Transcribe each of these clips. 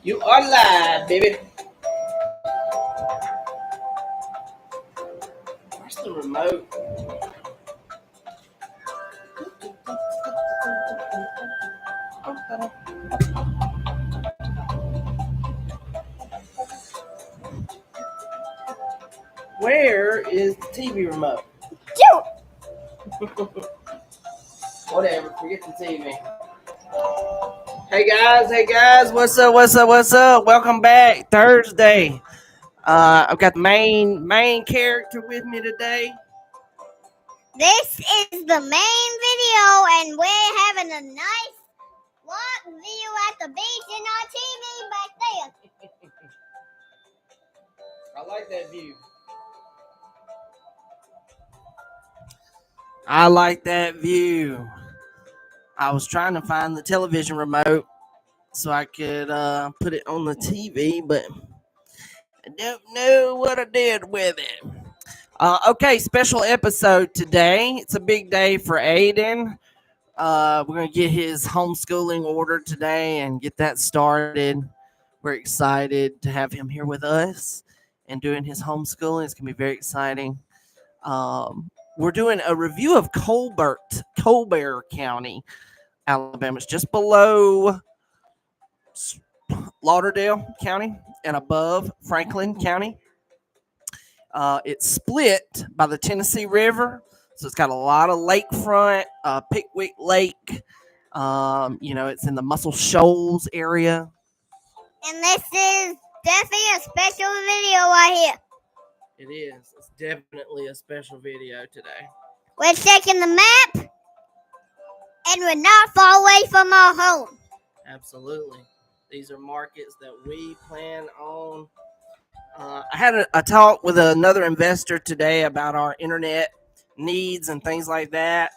You are live, baby. Where's the remote? Where is the TV remote? Whatever, forget the TV. Hey guys, what's up? Welcome back. Thursday. I've got the main character with me today. This is the main video, and we're having a nice walk view at the beach in our TV back there. I like that view. I like that view. I was trying to find the television remote so I could put it on the TV, but I don't know what I did with it. Okay, special episode today. It's a big day for Aiden. We're going to get his homeschooling ordered today and get that started. We're excited to have him here with us and doing his homeschooling. It's going to be very exciting. We're doing a review of Colbert County, Alabama. It's just below Lauderdale County and above Franklin County. It's split by the Tennessee River, so it's got a lot of lakefront, Pickwick Lake. It's in the Muscle Shoals area. And this is definitely a special video right here. It is. It's definitely a special video today. We're checking the map, and we're not far away from our home. Absolutely. These are markets that we plan on. I had a talk with another investor today about our internet needs and things like that.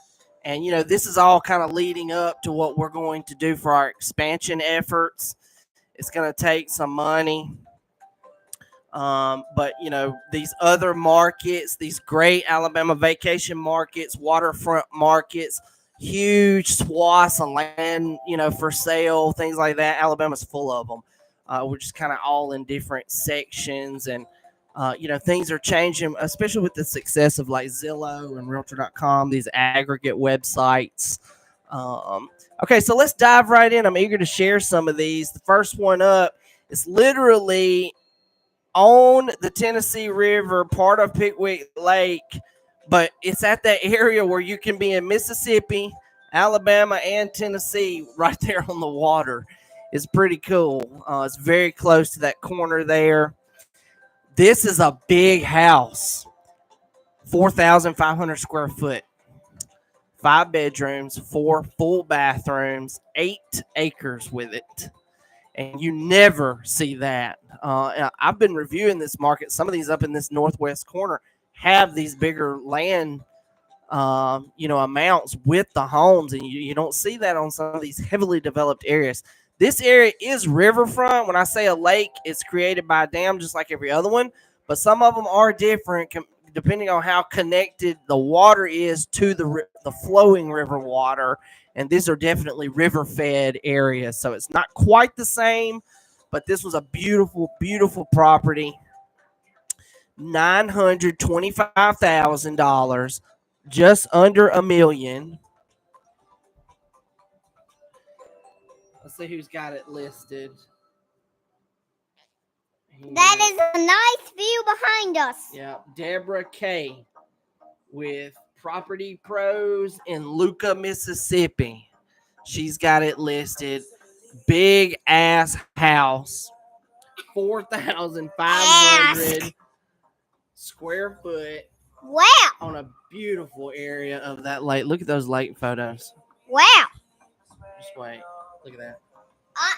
And, this is all kind of leading up to what we're going to do for our expansion efforts. It's going to take some money. But, these other markets, these great Alabama vacation markets, waterfront markets, huge swaths of land, for sale, things like that. Alabama's full of them. We're just kind of all in different sections, and things are changing, especially with the success of like ZILLOW and Realtor.com, these aggregate websites. Okay, so let's dive right in. I'm eager to share some of these. The first one up is literally on the Tennessee River, part of Pickwick Lake, but it's at that area where you can be in Mississippi, Alabama, and Tennessee right there on the water. It's pretty cool. It's very close to that corner there. This is a big house, 4,500 square foot, 5 bedrooms, 4 full bathrooms, 8 acres with it. And you never see that. I've been reviewing this market. Some of these up in this northwest corner have these bigger land, amounts with the homes, and you don't see that on some of these heavily developed areas. This area is riverfront. When I say a lake, it's created by a dam just like every other one, but some of them are different depending on how connected the water is to the flowing river water, and these are definitely river-fed areas, so it's not quite the same, but this was a beautiful, beautiful property. $925,000, just under $1 million. Let's see who's got it listed. That is a nice view behind us. Yeah, Deborah K. with Property Pros in Luca, Mississippi. She's got it listed. Big ass house, 4,500 square foot. Wow. On a beautiful area of that lake. Look at those lake photos. Wow. Just wait. Look at that. I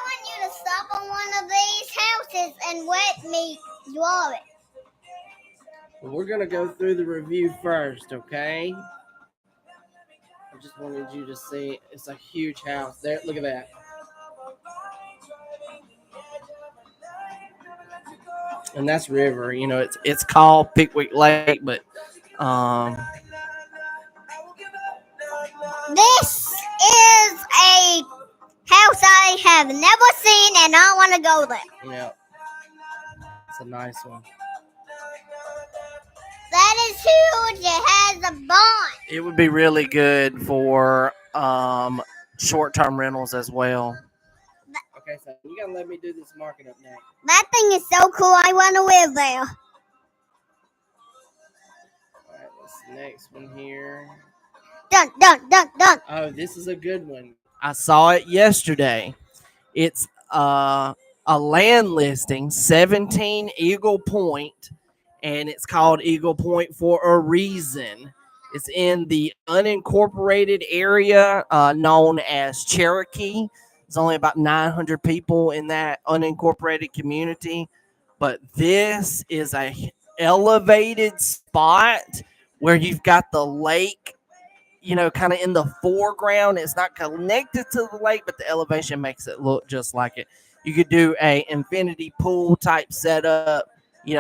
want you to stop on one of these houses and let me draw it. Well, we're going to go through the review first, okay? I just wanted you to see. It's a huge house. There, look at that. And that's river. It's called Pickwick Lake, but this is a house I I've never seen, and I want to go there. Yeah. It's a nice one. That is huge. It has a barn. It would be really good for short-term rentals as well. Okay, so you gotta let me do this market up next. That thing is so cool. I want to live there. All right, what's the next one here? Dun, dun, dun, dun. Oh, this is a good one. I saw it yesterday. It's a land listing, 17 Eagle Point, and it's called Eagle Point for a reason. It's in the unincorporated area known as Cherokee. There's only about 900 people in that unincorporated community, but this is a elevated spot where you've got the lake, kind of in the foreground. It's not connected to the lake, but the elevation makes it look just like it. You could do a infinity pool type setup,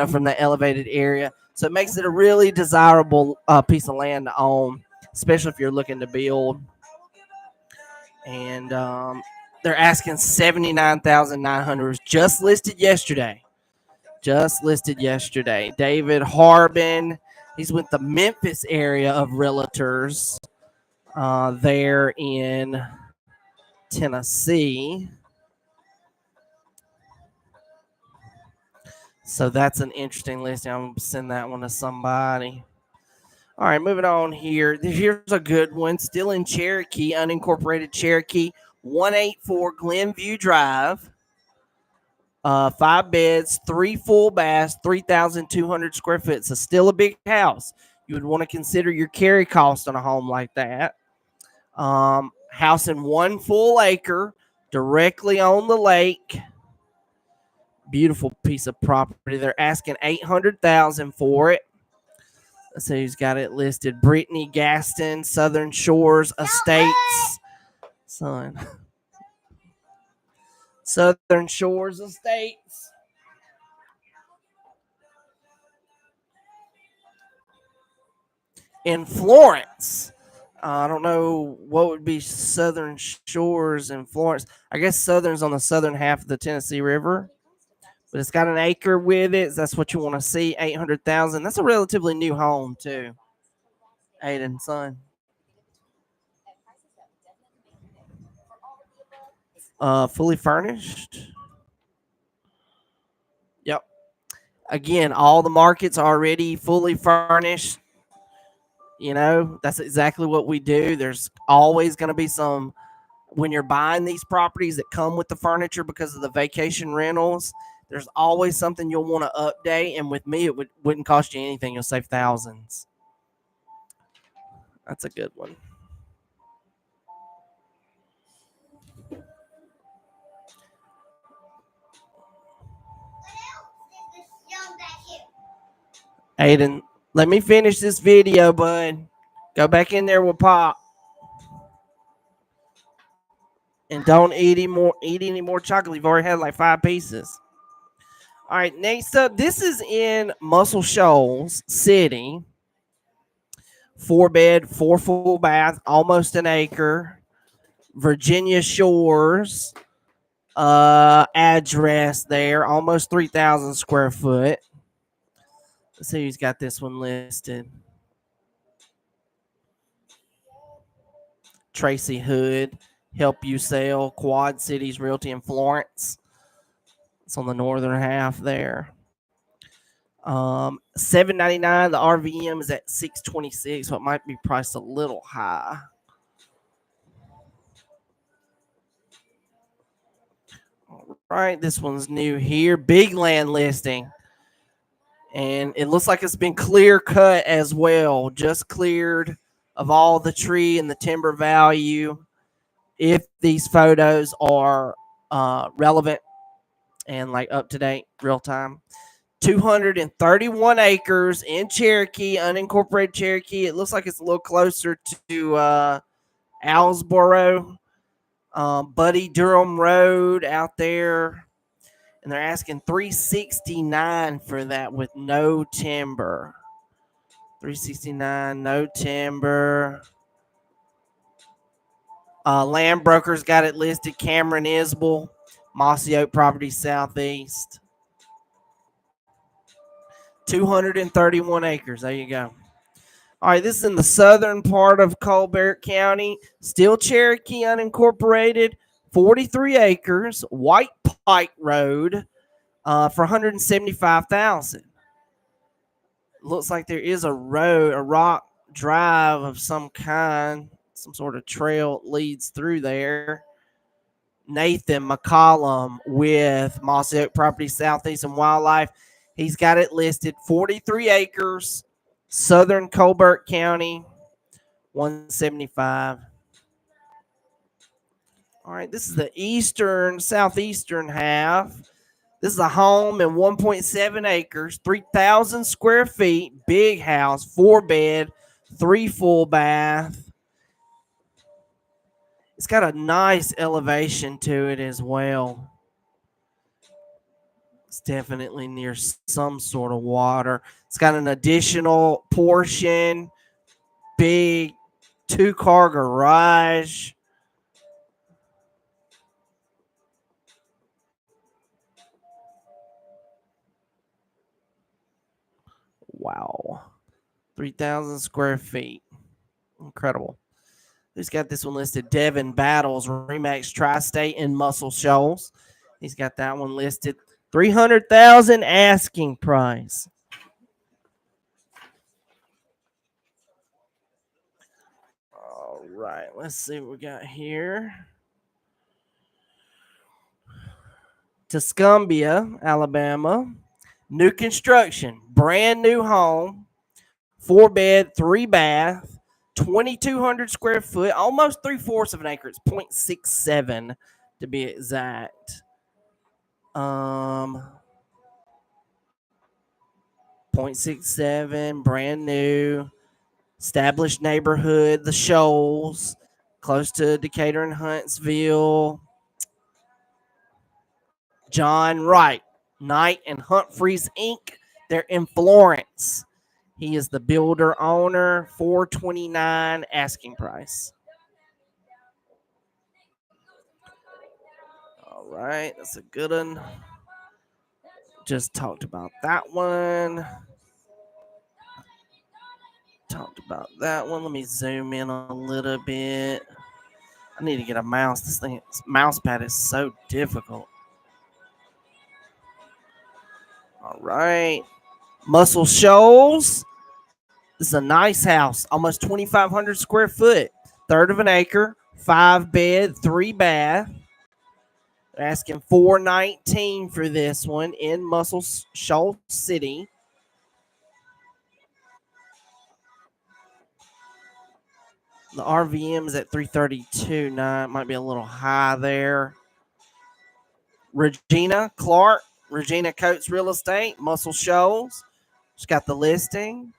from the elevated area. So it makes it a really desirable piece of land to own, especially if you're looking to build. And they're asking $79,900. Just listed yesterday. David Harbin, he's with the Memphis area of realtors there in Tennessee. So that's an interesting listing. I'm going to send that one to somebody. All right, moving on here. Here's a good one. Still in Cherokee, unincorporated Cherokee, 184 Glenview Drive. 5 beds, 3 full baths, 3,200 square feet. So still a big house. You would want to consider your carry cost on a home like that. House in 1 full acre, directly on the lake. Beautiful piece of property. They're asking $800,000 for it. Let's see who's got it listed. Brittany Gaston, Southern Shores Estates. Southern Shores Estates. In Florence. I don't know what would be Southern Shores in Florence. I guess Southern's on the southern half of the Tennessee River. But it's got an acre with it. So that's what you want to see. $800,000. That's a relatively new home too. Aiden, son. Fully furnished. Yep. Again, all the markets are already fully furnished. That's exactly what we do. There's always going to be some, when you're buying these properties that come with the furniture because of the vacation rentals, there's always something you'll want to update. And with me, it wouldn't cost you anything. You'll save thousands. That's a good one. Aiden, let me finish this video, bud. Go back in there with Pop. And don't eat any more chocolate. You've already had like 5 pieces. All right, next up, this is in Muscle Shoals City. 4 bed, 4 full bath, almost an acre. Virginia Shores address there, almost 3,000 square foot. Let's see who's got this one listed. Tracy Hood, Help You Sell, Quad Cities Realty in Florence. It's on the northern half there. $799. The RVM is at $626, so it might be priced a little high. All right, this one's new here. Big land listing. And it looks like it's been clear cut as well. Just cleared of all the tree and the timber value. If these photos are relevant and like up to date, real time. 231 acres in Cherokee, unincorporated Cherokee. It looks like it's a little closer to Owlsboro, Buddy Durham Road out there. And they're asking $369 for that with no timber. $369, no timber. Land brokers got it listed. Cameron Isbell, Mossy Oak Property Southeast. 231 acres. There you go. All right, this is in the southern part of Colbert County. Still Cherokee unincorporated. 43 acres. White Pike Road for $175,000. Looks like there is a road, a rock drive of some kind. Some sort of trail leads through there. Nathan McCollum with Mossy Oak Property Southeast and Wildlife. He's got it listed 43 acres, southern Colbert County, 175. All right, this is the southeastern half. This is a home in 1.7 acres, 3,000 square feet, big house, 4-bed, 3 full bath. It's got a nice elevation to it as well. It's definitely near some sort of water. It's got an additional portion, big 2-car garage. Wow. 3,000 square feet. Incredible. Who's got this one listed? Devin Battles, Remax Tri-State in Muscle Shoals. He's got that one listed. $300,000 asking price. All right, let's see what we got here. Tuscaloosa, Alabama. New construction, brand new home, 4-bed, 3-bath, 2,200 square foot, almost 3/4 of an acre. It's 0.67 to be exact. 0.67, brand new, established neighborhood, the Shoals, close to Decatur and Huntsville. John Wright, Knight and Humphreys Inc. They're in Florence. He is the builder owner. $429 asking price. All right, that's a good one. Just talked about that one. Let me zoom in a little bit. I need to get a mouse. This mouse pad is so difficult. All right. Muscle Shoals. This is a nice house, almost 2,500 square foot, 1/3 of an acre, 5-bed, 3-bath. They're asking $419 for this one in Muscle Shoals City. The RVM is at 332. Now it might be a little high there. Regina Clark, Regina Coates Real Estate, Muscle Shoals. She's got the listing.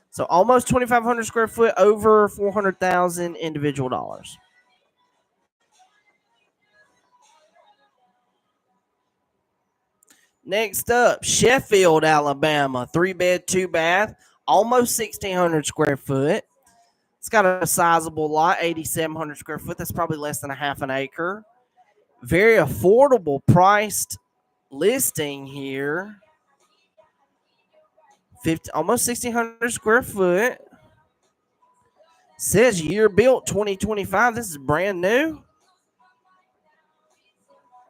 So almost 2,500 square foot, over 400,000 individual dollars. Next up, Sheffield, Alabama, 3-bed, 2-bath, almost 1,600 square foot. It's got a sizable lot, 8,700 square foot. That's probably less than a half an acre. Very affordable priced listing here. Almost 1,600 square foot. Says year built 2025. This is brand new.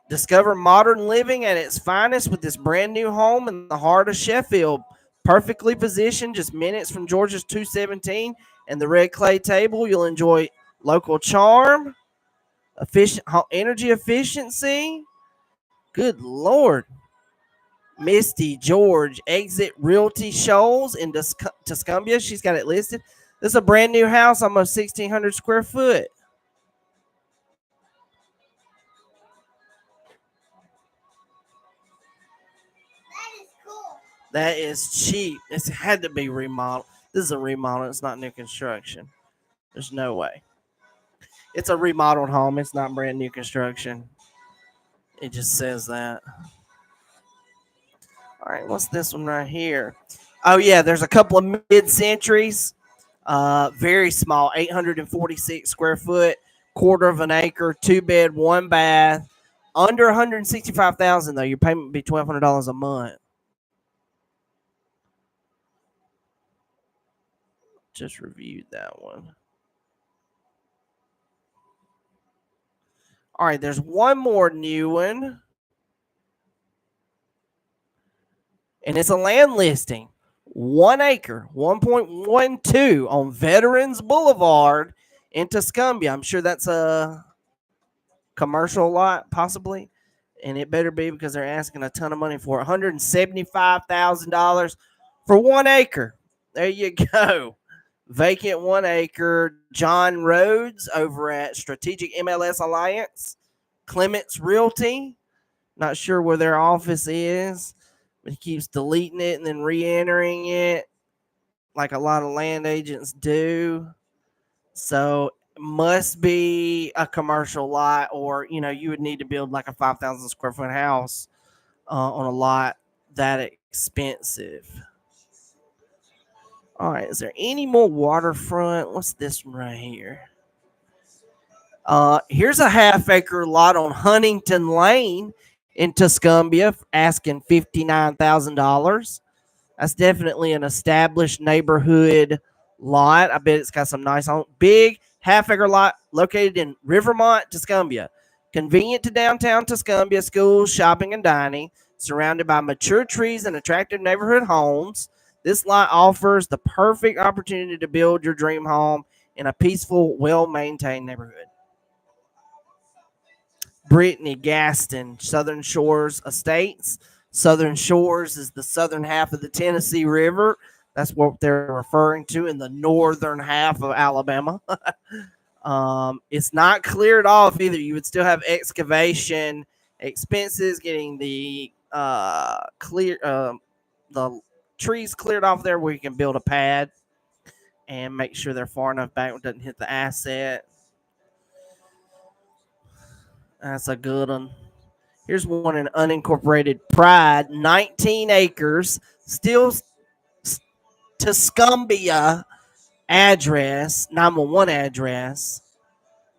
Discover modern living at its finest with this brand new home in the heart of Sheffield. Perfectly positioned, just minutes from Georgia's 217 and the red clay table. You'll enjoy local charm, energy efficiency. Good Lord. Misty George, Exit Realty Shoals in Tuscaloosa. She's got it listed. This is a brand new house, almost 1,600 square foot. That is cool. That is cheap. It's had to be remodeled. This is a remodel. It's not new construction. There's no way. It's a remodeled home. It's not brand new construction. It just says that. All right, what's this one right here? Oh, yeah, there's a couple of mid-centuries. Very small, 846 square foot. quarter of an acre, 2-bed, 1 bath, under $165,000 though. Your payment would be $1,200 a month. Just reviewed that one. All right, there's one more new one. And it's a land listing. 1 acre, 1.12 on Veterans Boulevard in Tuscaloosa. I'm sure that's a commercial lot, possibly. And it better be because they're asking a ton of money for it. $175,000 for 1 acre. There you go. Vacant 1 acre. John Rhodes over at Strategic MLS Alliance. Clements Realty. Not sure where their office is, but he keeps deleting it and then re-entering it like a lot of land agents do. So must be a commercial lot, or you would need to build like a 5,000 square foot house on a lot that expensive. All right, is there any more waterfront? What's this one right here? Here's a half-acre lot on Huntington Lane in Tuscaloosa, asking $59,000. That's definitely an established neighborhood lot. I bet it's got some nice home. Big half-acre lot located in Rivermont, Tuscaloosa. Convenient to downtown Tuscaloosa, schools, shopping, and dining. Surrounded by mature trees and attractive neighborhood homes, this lot offers the perfect opportunity to build your dream home in a peaceful, well-maintained neighborhood. Brittany Gaston, Southern Shores Estates. Southern Shores is the southern half of the Tennessee River. That's what they're referring to in the northern half of Alabama. It's not cleared off either. You would still have excavation expenses, getting the the trees cleared off there where you can build a pad and make sure they're far enough back it doesn't hit the asset. That's a good one. Here's one in unincorporated Pride, 19 acres, still Tuscaloosa address, 911 address,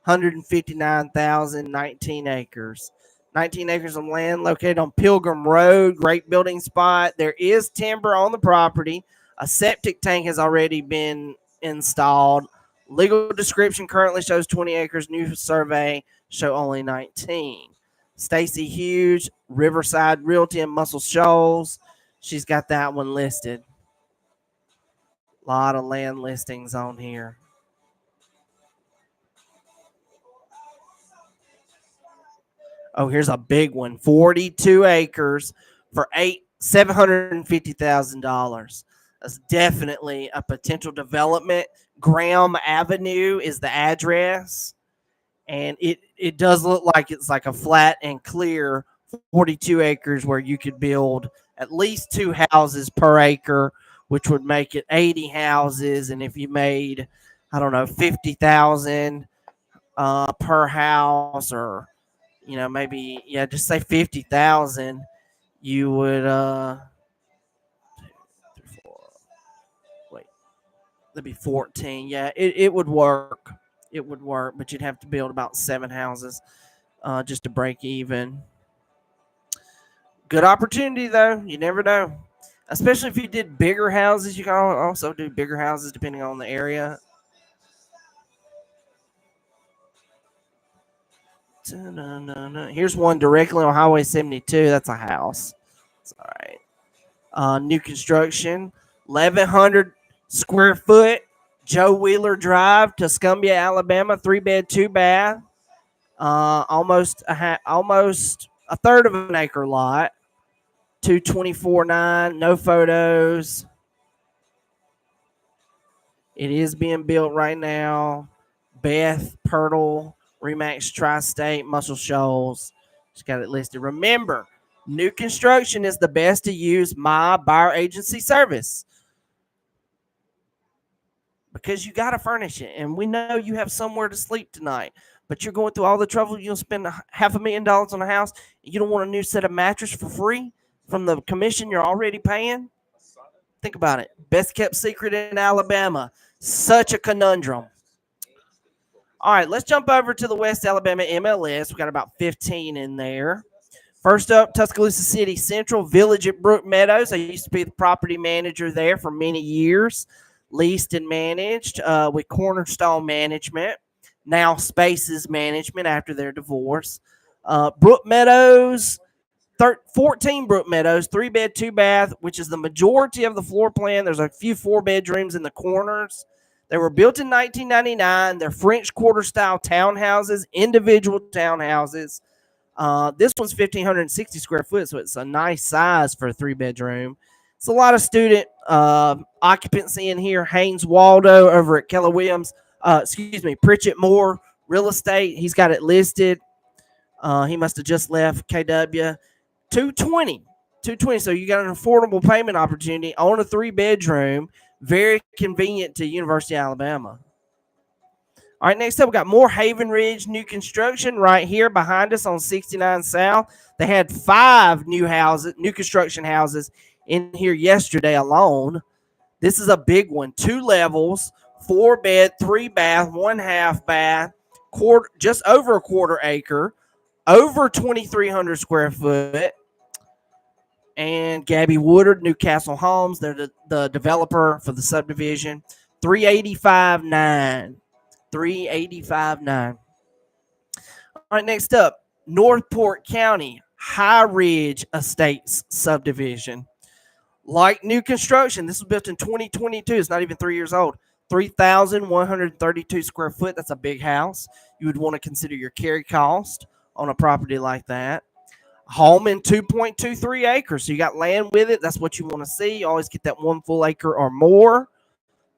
159,000, 19 acres. 19 acres of land located on Pilgrim Road, great building spot. There is timber on the property. A septic tank has already been installed. Legal description currently shows 20 acres. New survey show only 19. Stacy Hughes, Riverside Realty in Muscle Shoals. She's got that one listed. A lot of land listings on here. Oh, here's a big one. 42 acres for $750,000. That's definitely a potential development. Graham Avenue is the address. And it does look like it's like a flat and clear 42 acres where you could build at least 2 houses per acre, which would make it 80 houses. And if you made, I don't know, 50,000 per house, or maybe just say 50,000, you would that'd be 14. Yeah, it would work. It would work, but you'd have to build about 7 houses just to break even. Good opportunity, though. You never know. Especially if you did bigger houses. You can also do bigger houses depending on the area. Here's one directly on Highway 72. That's a house. That's all right. New construction, 1,100 square foot. Joe Wheeler Drive, Tuscaloosa, Alabama, 3-bed, 2-bath, almost a third of an acre lot, 224.9, no photos. It is being built right now. Beth Pirtle, Remax Tri-State, Muscle Shoals. Just got it listed. Remember, new construction is the best to use my buyer agency service, because you got to furnish it. And we know you have somewhere to sleep tonight, but you're going through all the trouble. You'll spend $500,000 on a house. You don't want a new set of mattress for free from the commission you're already paying? Think about it. Best kept secret in Alabama. Such a conundrum. All right, let's jump over to the West Alabama MLS. We got about 15 in there. First up, Tuscaloosa City Central Village at Brook, Meadows. I used to be the property manager there for many years, leased and managed with Cornerstone Management, now Spaces Management after their divorce. Brook Meadows, 14 Brook Meadows, 3-bed, 2-bath, which is the majority of the floor plan. There's a few 4-bedrooms in the corners. They were built in 1999. They're French Quarter-style townhouses, individual townhouses. This one's 1,560 square foot, so it's a nice size for a 3-bedroom. It's a lot of student occupancy in here. Haynes Waldo over at Keller Williams, Pritchett Moore Real Estate. He's got it listed. He must have just left KW. 220. So you got an affordable payment opportunity on a 3-bedroom. Very convenient to University of Alabama. All right, next up, we got more Havenridge new construction right here behind us on 69 South. They had 5 new construction houses in here yesterday alone. This is a big one. 2 levels, 4-bed, 3-bath, 1/2 bath, just over a 1/4 acre, over 2,300 square foot. And Gabby Woodard, Newcastle Homes, they're the developer for the subdivision. $385,900. $385,900. All right, next up, Northport County Highridge Estates subdivision. Like new construction, this was built in 2022. It's not even 3 years old. 3,132 square foot. That's a big house. You would want to consider your carry cost on a property like that. Home in 2.23 acres. So you got land with it. That's what you want to see. You always get that 1 full acre or more.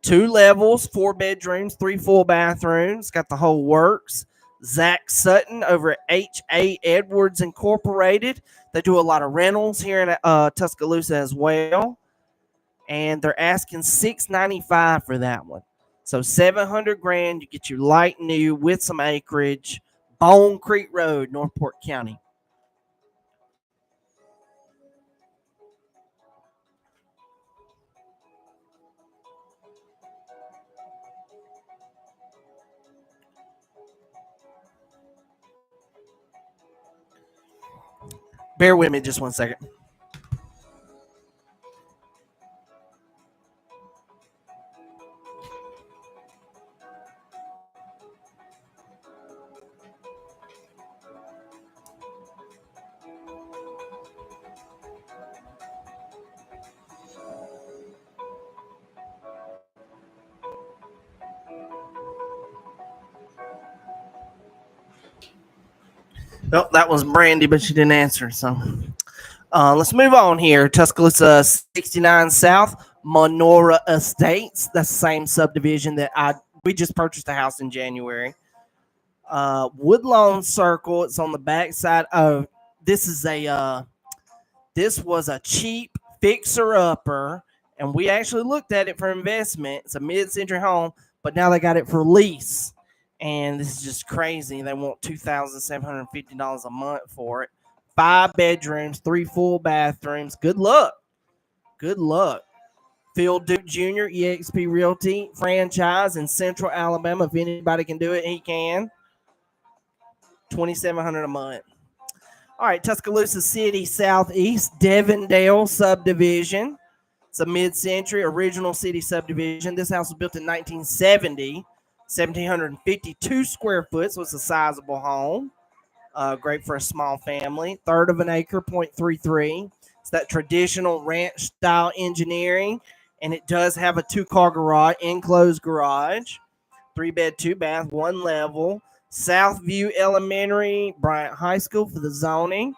2 levels, 4 bedrooms, 3 full bathrooms. Got the whole works. Zach Sutton over at H.A. Edwards Incorporated. They do a lot of rentals here in Tuscaloosa as well. And they're asking $695 for that one. So $700,000. You get your light new with some acreage. Bone Creek Road, Northport County. Bear with me just 1 second. Oh, that was Brandy, but she didn't answer. So let's move on here. Tuscaloosa 69 South, Manora Estates. That's the same subdivision that we just purchased a house in January. Woodlawn Circle. It's on the backside of this was a cheap fixer-upper, and we actually looked at it for investment. It's a mid-century home, but now they got it for lease. And this is just crazy. They want $2,750 a month for it. 5 bedrooms, 3 full bathrooms. Good luck. Phil Duke Jr., EXP Realty franchise in Central Alabama. If anybody can do it, he can. $2,700 a month. All right, Tuscaloosa City Southeast, Devandale subdivision. It's a mid-century original city subdivision. This house was built in 1970. 1,752 square foot, so it's a sizable home. Great for a small family. 1/3 of an acre, 0.33. It's that traditional ranch-style engineering, and it does have a 2-car garage, enclosed garage. 3-bed, 2-bath, 1 level. Southview Elementary, Bryant High School for the zoning.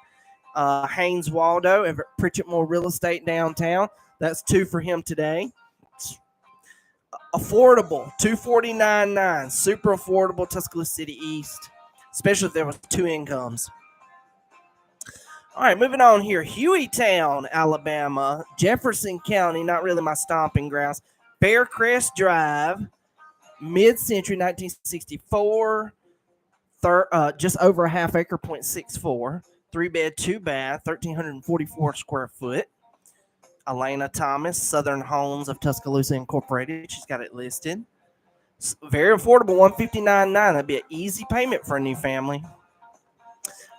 Haynes Waldo, Everett Pritchett Moore Real Estate downtown. That's 2 for him today. Affordable, $249,900. Super affordable, Tuscaloosa City East, especially if there was 2 incomes. All right, moving on here. Hueytown, Alabama, Jefferson County, not really my stomping grounds. Bearcrest Drive, mid-century, 1964, just over a 1/2 acre, 0.64. 3-bed, 2-bath, 1,344 square foot. Elena Thomas, Southern Homes of Tuscaloosa Incorporated. She's got it listed. Very affordable, $159.9. That'd be an easy payment for a new family. All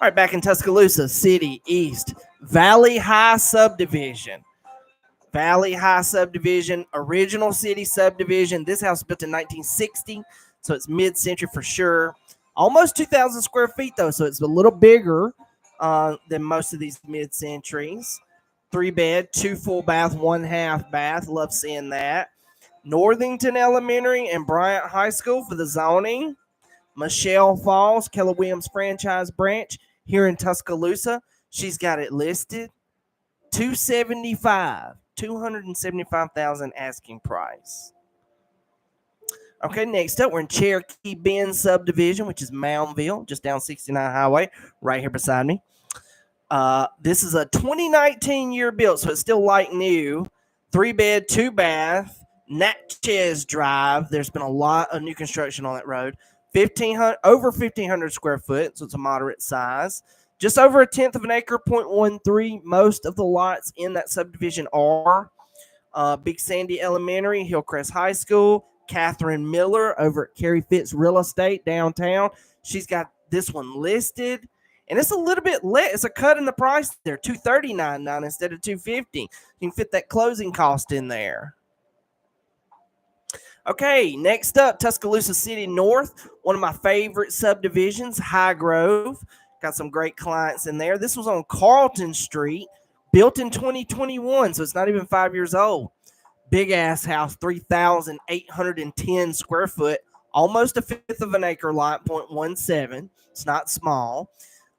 right, back in Tuscaloosa City East, Vali High Subdivision. Vali High Subdivision, original city subdivision. This house was built in 1960, so it's mid-century for sure. Almost 2,000 square feet, though, so it's a little bigger than most of these mid-centuries. 3-bed, 2 full bath, 1 half bath. Love seeing that. Northington Elementary and Bryant High School for the zoning. Michelle Falls, Keller Williams franchise branch here in Tuscaloosa. She's got it listed. $275,000 asking price. Okay, next up, we're in Cherokee Bend Subdivision, which is Moundville, just down 69 Highway, right here beside me. This is a 2019 year built, so it's still like new. 3-bed, 2-bath, Natchez Drive. There's been a lot of new construction on that road. Over 1,500 square foot, so it's a moderate size. Just over 1/10 of an acre, 0.13. Most of the lots in that subdivision are Big Sandy Elementary, Hillcrest High School, Catherine Miller over at Carrie Fitz Real Estate downtown. She's got this one listed, and it's a little bit less. It's a cut in the price there, $239.9 instead of $250. You can fit that closing cost in there. Okay, next up, Tuscaloosa City North, one of my favorite subdivisions, High Grove. Got some great clients in there. This was on Carlton Street, built in 2021, so it's not even 5 years old. Big ass house, 3,810 square foot, almost 1/5 of an acre lot, 0.17. It's not small.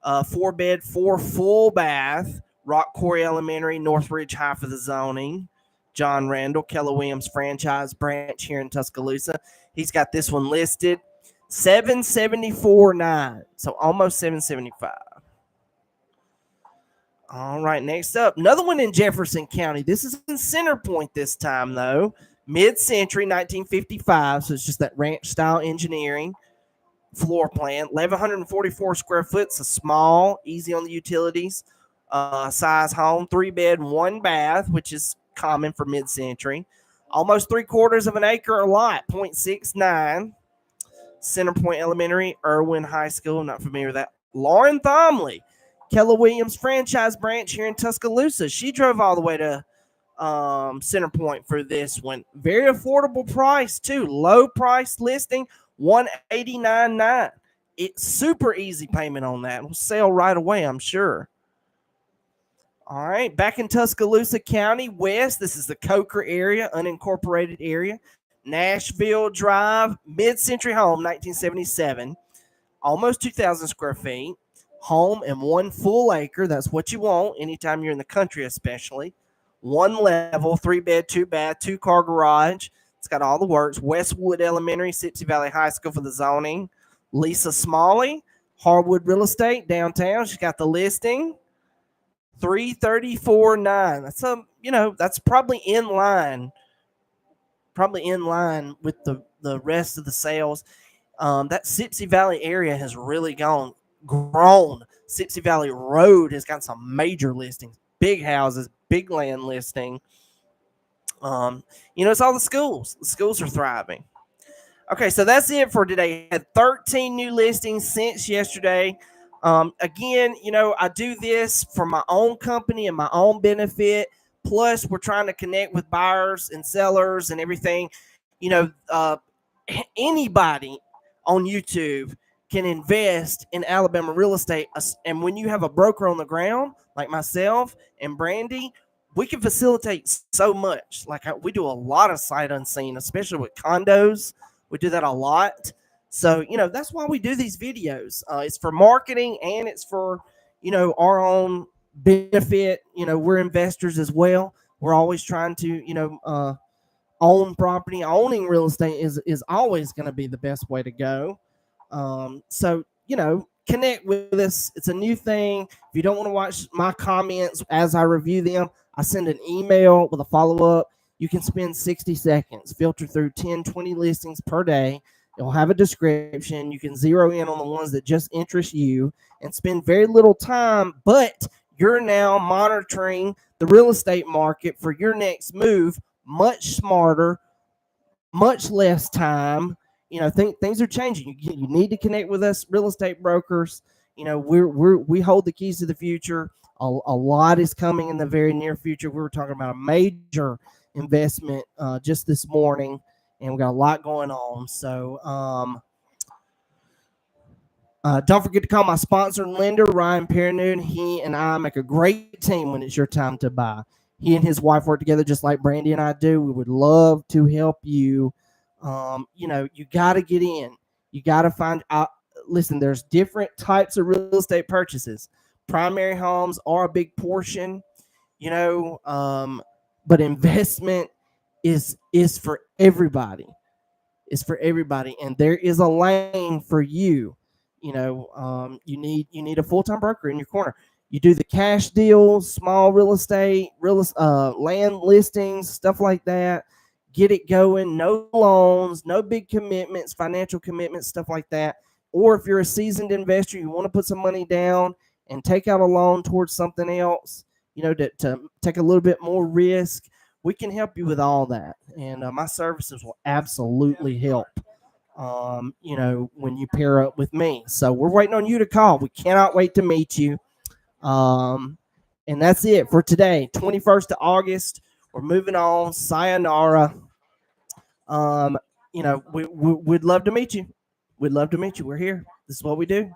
4-bed, 4 full bath, Rock Quarry Elementary, Northridge High for the zoning. John Randall, Keller Williams franchise branch here in Tuscaloosa. He's got this one listed. $774.9, so almost $775. All right, next up, another one in Jefferson County. This is in Center Point this time, though. Mid-century, 1955, so it's just that ranch-style engineering floor plan. 1,144 square foot, so small, easy on the utilities. Size home, 3-bed, 1 bath, which is common for mid-century. Almost 3/4 of an acre a lot, 0.69. Center Point Elementary, Irwin High School. I'm not familiar with that. Lauren Thomley, Keller Williams franchise branch here in Tuscaloosa. She drove all the way to Center Point for this one. Very affordable price, too. Low price listing, $189.9. It's super easy payment on that. We'll sell right away, I'm sure. All right, back in Tuscaloosa County West. This is the Coker area, unincorporated area. Nashville Drive, mid-century home, 1977. Almost 2,000 square feet. Home and 1 full acre. That's what you want anytime you're in the country, especially. 1 level, 3-bed, 2-bath, 2-car garage. It's got all the works. Westwood Elementary, Sipsey Valley High School for the zoning. Lisa Smalley, Harwood Real Estate, downtown. She's got the listing. $334.9. That's that's probably in line with the rest of the sales. That Sipsey Valley area has really grown. Sipsey Valley Road has got some major listings, big houses, big land listing. It's all the schools. The schools are thriving. Okay, so that's it for today. I had 13 new listings since yesterday. Again, I do this for my own company and my own benefit. Plus, we're trying to connect with buyers and sellers and everything. Anybody on YouTube can invest in Alabama real estate. And when you have a broker on the ground, like myself and Brandy, we can facilitate so much. Like we do a lot of sight unseen, especially with condos. We do that a lot. So, that's why we do these videos. It's for marketing and it's for, our own benefit. We're investors as well. We're always trying to, own property. Owning real estate is always going to be the best way to go. So, connect with us. It's a new thing. If you don't want to watch my comments as I review them, I send an email with a follow-up. You can spend 60 seconds, filter through 10, 20 listings per day. It'll have a description. You can zero in on the ones that just interest you and spend very little time, but you're now monitoring the real estate market for your next move much smarter, much less time, things are changing. You need to connect with us, real estate brokers. We hold the keys to the future. A lot is coming in the very near future. We were talking about a major investment just this morning, and we got a lot going on. So don't forget to call my sponsor and lender, Ryan Pernoon. He and I make a great team when it's your time to buy. He and his wife work together just like Brandy and I do. We would love to help you. You got to get in. You got to find out. Listen, there's different types of real estate purchases. Primary homes are a big portion, but investment is for everybody. It's for everybody, and there is a lane for you. You need a full time broker in your corner. You do the cash deals, small real estate, land listings, stuff like that. Get it going. No loans, no big commitments, financial commitments, stuff like that. Or if you're a seasoned investor, you want to put some money down and take out a loan towards something else, to take a little bit more risk. We can help you with all that, and my services will absolutely help. When you pair up with me. So we're waiting on you to call. We cannot wait to meet you. And that's it for today, 21st of August. We're moving on. Sayonara. We'd love to meet you. We'd love to meet you. We're here. This is what we do.